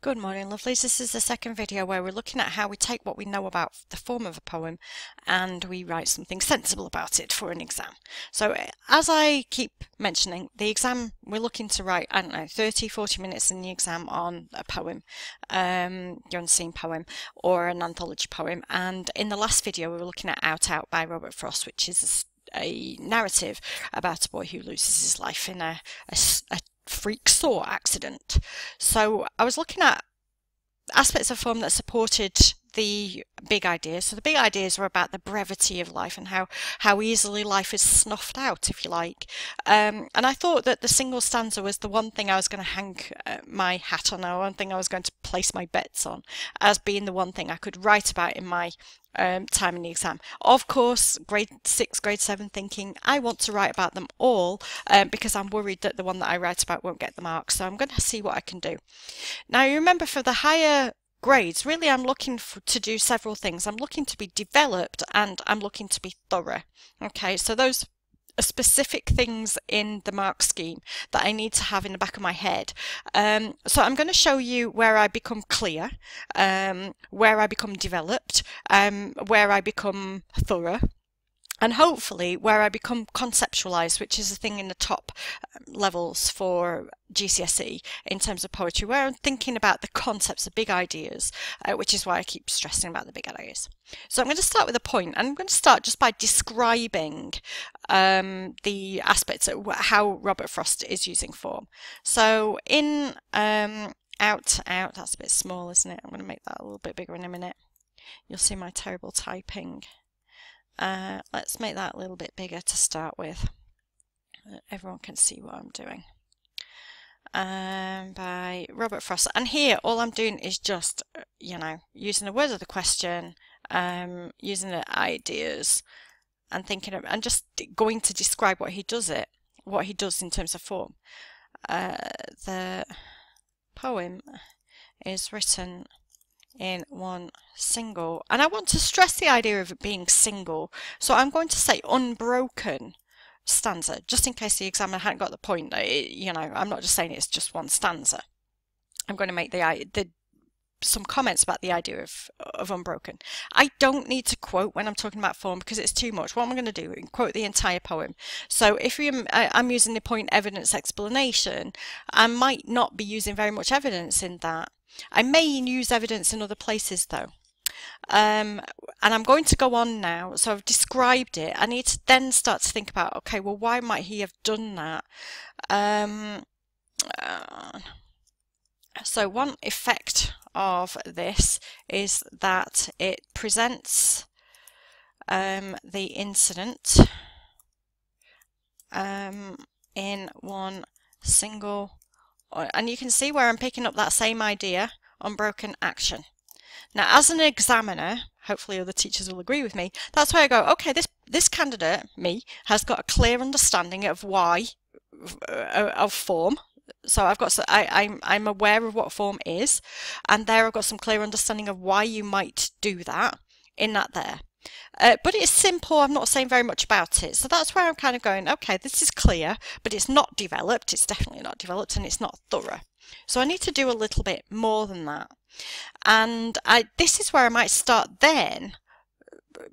Good morning, lovelies. This is the second video where we're looking at how we take what we know about the form of a poem and we write something sensible about it for an exam. So as I keep mentioning, the exam, we're looking to write, 30-40 minutes in the exam on a poem, your unseen poem or an anthology poem. And in the last video we were looking at Out Out by Robert Frost, which is a narrative about a boy who loses his life in a freak saw accident. So I was looking at aspects of form that supported the big ideas. So the big ideas were about the brevity of life and how easily life is snuffed out, if you like. And I thought that the single stanza was the one thing I was going to hang my hat on, or one thing I was going to place my bets on as being the one thing I could write about in my time in the exam. Of course, grade 6, grade 7 thinking, I want to write about them all because I'm worried that the one that I write about won't get the marks. So I'm going to see what I can do. Now, you remember for the higher grades, really I'm looking to do several things. I'm looking to be developed and I'm looking to be thorough. Okay, so those are specific things in the mark scheme that I need to have in the back of my head. So I'm going to show you where I become clear, where I become developed, where I become thorough, and hopefully where I become conceptualized, which is the thing in the top levels for GCSE in terms of poetry, where I'm thinking about the concepts, the big ideas, which is why I keep stressing about the big ideas. So I'm going to start with a point, and I'm going to start just by describing the aspects of how Robert Frost is using form. So in Out, that's a bit small, isn't it? I'm going to make that a little bit bigger in a minute. You'll see my terrible typing. Let's make that a little bit bigger to start with. Everyone can see what I'm doing. By Robert Frost. And here all I'm doing is just, using the words of the question, using the ideas and thinking of, and just going to describe what he does in terms of form. The poem is written in one single, and I want to stress the idea of it being single, so I'm going to say unbroken stanza, just in case the examiner hadn't got the point. I'm not just saying it's just one stanza. I'm going to make some comments about the idea of unbroken. I don't need to quote when I'm talking about form because it's too much. What I'm going to do is quote the entire poem. So if I'm using the point evidence explanation, I might not be using very much evidence in that. I may use evidence in other places though. And I'm going to go on now. So I've described it. I need to then start to think about, okay, well, why might he have done that? So one effect of this is that it presents the incident in one single, and you can see where I'm picking up that same idea, unbroken action. Now, as an examiner, hopefully other teachers will agree with me, that's where I go, okay, this candidate, me, has got a clear understanding of why, of form. So I'm aware of what form is, and there I've got some clear understanding of why you might do that in that there. But it's simple, I'm not saying very much about it. So that's where I'm kind of going, okay, this is clear, but it's not developed. It's definitely not developed, and it's not thorough. So I need to do a little bit more than that. And this is where I might start then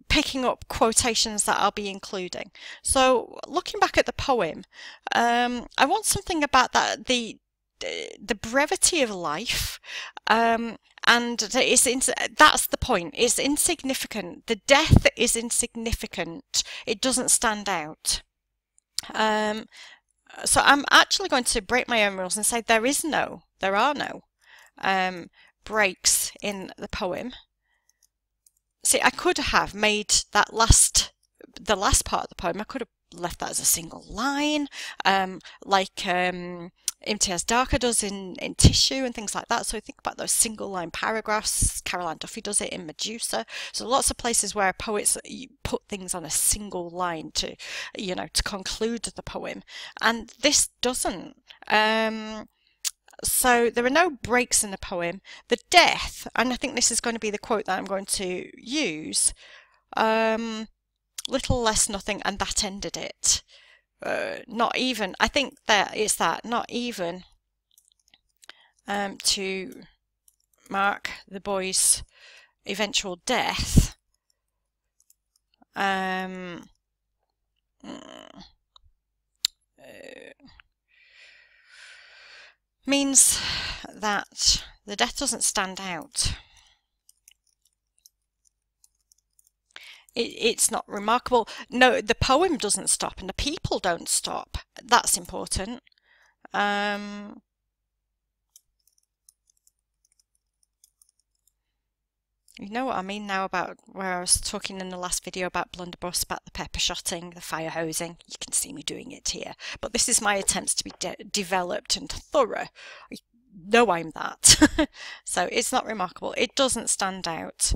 picking up quotations that I'll be including. So looking back at the poem, I want something about that, the brevity of life, and that's the point. It's insignificant. The death is insignificant. It doesn't stand out. So I'm actually going to break my own rules and say there are no breaks in the poem. See, I could have made the last part of the poem, I could have left that as a single line, like Imtiaz Darker does in Tissue and things like that. So think about those single line paragraphs. Caroline Duffy does it in Medusa. So lots of places where poets put things on a single line to conclude the poem, and this doesn't. So there are no breaks in the poem. The death, and I think this is going to be the quote that I'm going to use, little less nothing, and that ended it. Not even, I think that it's that, not even to mark the boy's eventual death, means that the death doesn't stand out. It's not remarkable. No, the poem doesn't stop and the people don't stop. That's important. You know what I mean now about where I was talking in the last video about blunderbuss, about the pepper shotting, the fire hosing. You can see me doing it here. But this is my attempts to be developed and thorough. I know I'm that. So it's not remarkable. It doesn't stand out.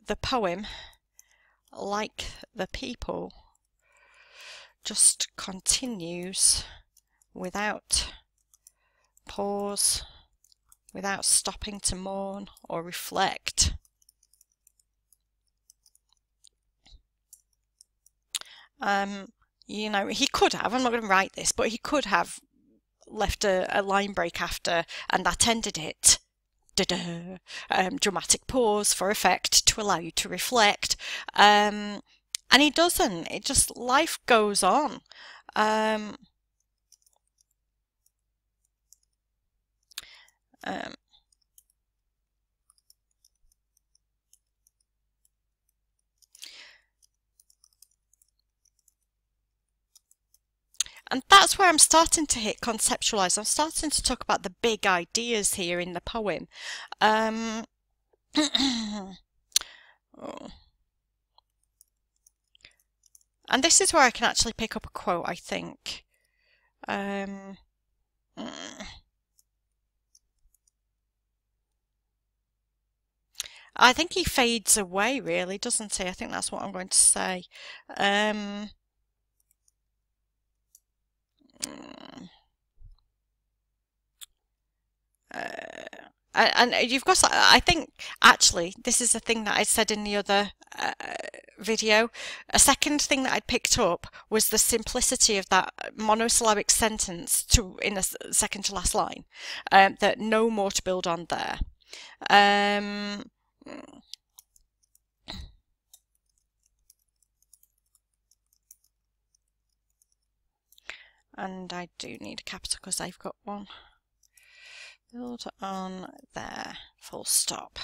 The poem, like the people, just continues without pause, without stopping to mourn or reflect. You know, he could have, I'm not going to write this, but he could have left a line break after, and that ended it. Dramatic pause for effect to allow you to reflect. And he doesn't. It just, life goes on. And that's where I'm starting to hit conceptualize. I'm starting to talk about the big ideas here in the poem. Oh. And this is where I can actually pick up a quote, I think. I think he fades away, really, doesn't he? I think that's what I'm going to say. And you've got, I think, actually, this is a thing that I said in the other video. A second thing that I picked up was the simplicity of that monosyllabic sentence in the second to last line, that no more to build on there. And I do need a capital because I've got one. Build on there, full stop.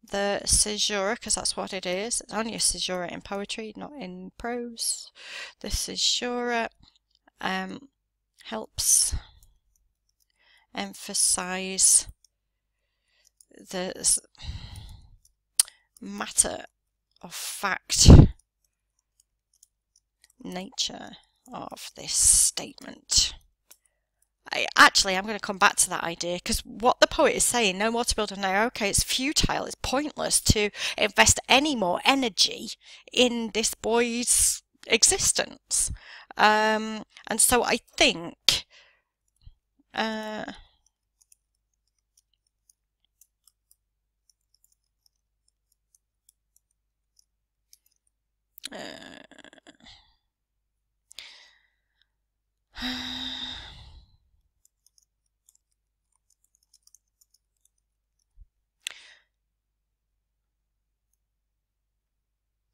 The caesura, because that's what it is. It's only a caesura in poetry, not in prose. The caesura helps emphasize the matter of fact nature of this statement. I'm going to come back to that idea, because what the poet is saying, no more to build on there, okay, it's futile, it's pointless to invest any more energy in this boy's existence. And so I think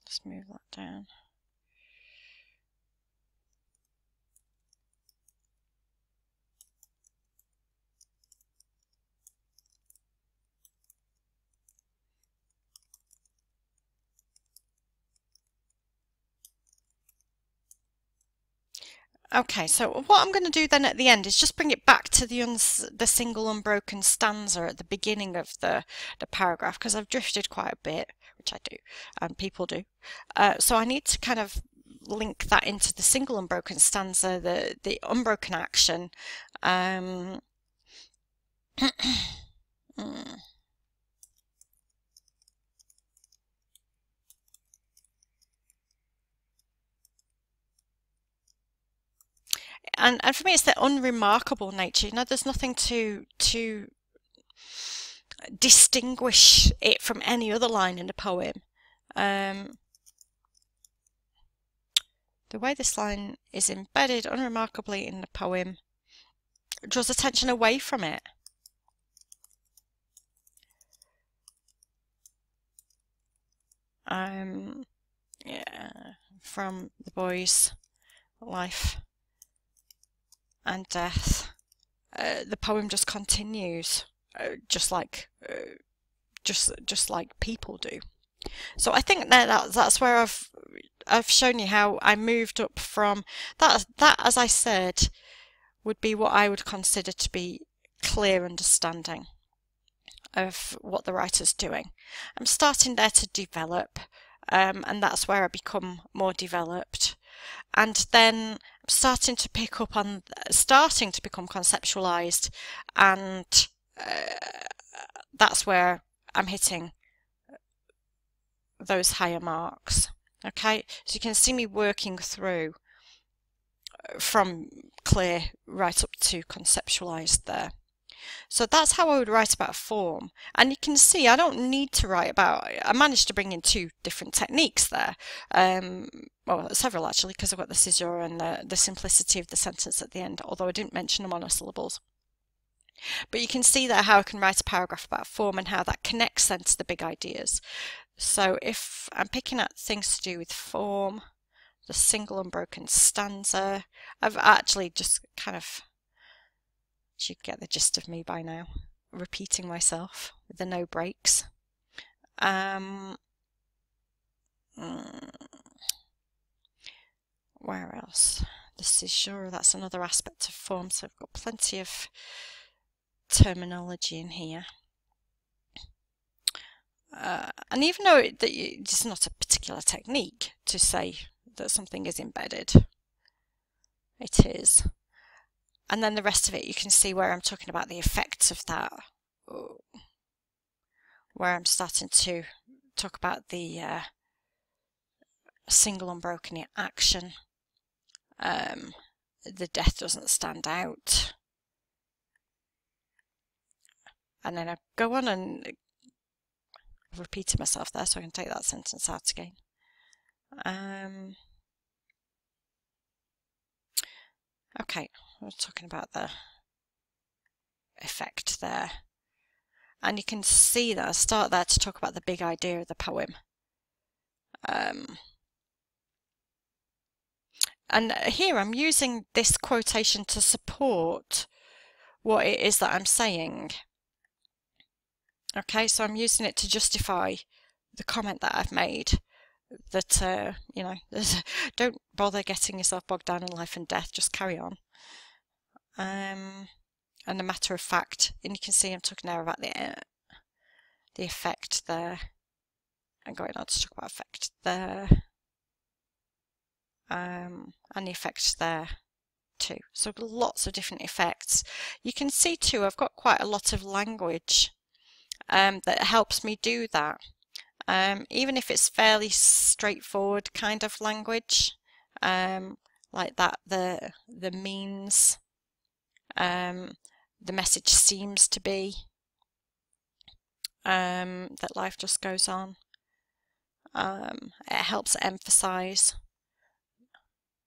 let's move that down. Okay, so what I'm going to do then at the end is just bring it back to the single unbroken stanza at the beginning of the paragraph, because I've drifted quite a bit, which I do, and people do. So I need to kind of link that into the single unbroken stanza, the unbroken action. And for me, it's the unremarkable nature. You know, there's nothing to distinguish it from any other line in the poem. The way this line is embedded unremarkably in the poem draws attention away from it. Yeah, from the boy's life and death. The poem just continues, just like people do. So I think that's where I've shown you how I moved up from that, as I said, would be what I would consider to be clear understanding of what the writer's doing. I'm starting there to develop, and that's where I become more developed. And then I'm starting to pick up on, starting to become conceptualized, and that's where I'm hitting those higher marks. Okay, so you can see me working through from clear right up to conceptualized there. So that's how I would write about form. And you can see I don't need to write about, I managed to bring in 2 different techniques there. Well, several actually, because I've got the caesura and the simplicity of the sentence at the end, although I didn't mention the monosyllables. But you can see there how I can write a paragraph about form and how that connects then to the big ideas. So if I'm picking out things to do with form, the single unbroken stanza, I've actually just kind of, you get the gist of me by now, repeating myself with the no breaks. Where else? The caesura, that's another aspect of form, so I've got plenty of terminology in here. And even though it's not a particular technique to say that something is embedded, it is. And then the rest of it, you can see where I'm talking about the effects of that, where I'm starting to talk about the single unbroken action. The death doesn't stand out. And then I go on and I've repeated myself there, so I can take that sentence out again. Okay, we're talking about the effect there. And you can see that I start there to talk about the big idea of the poem. And here I'm using this quotation to support what it is that I'm saying. Okay, so I'm using it to justify the comment that I've made, that, you know, don't bother getting yourself bogged down in life and death, just carry on. And a matter of fact, and you can see I'm talking now about the effect there. I'm going on to talk about effect there. And the effect there too. So lots of different effects. You can see too, I've got quite a lot of language that helps me do that. Even if it's fairly straightforward kind of language, like that, the means, the message seems to be that life just goes on. It helps emphasize.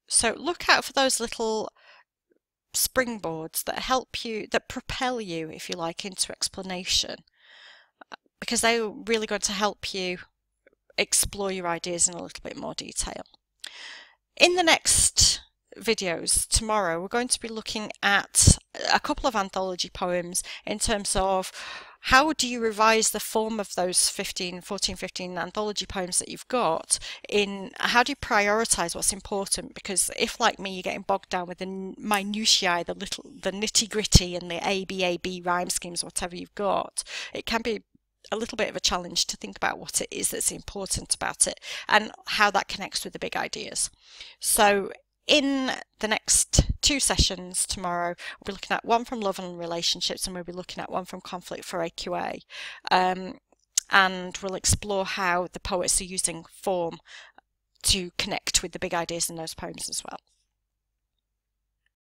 So look out for those little springboards that help you, that propel you, if you like, into explanation, because they're really going to help you explore your ideas in a little bit more detail. In the next videos tomorrow, we're going to be looking at a couple of anthology poems in terms of how do you revise the form of those 14, 15 anthology poems that you've got, in how do you prioritize what's important, because if, like me, you're getting bogged down with the minutiae, the nitty-gritty and the A-B rhyme schemes, whatever you've got, it can be a little bit of a challenge to think about what it is that's important about it and how that connects with the big ideas. So in the next 2 sessions tomorrow, we'll be looking at one from love and relationships, and we'll be looking at one from conflict for AQA. And we'll explore how the poets are using form to connect with the big ideas in those poems as well.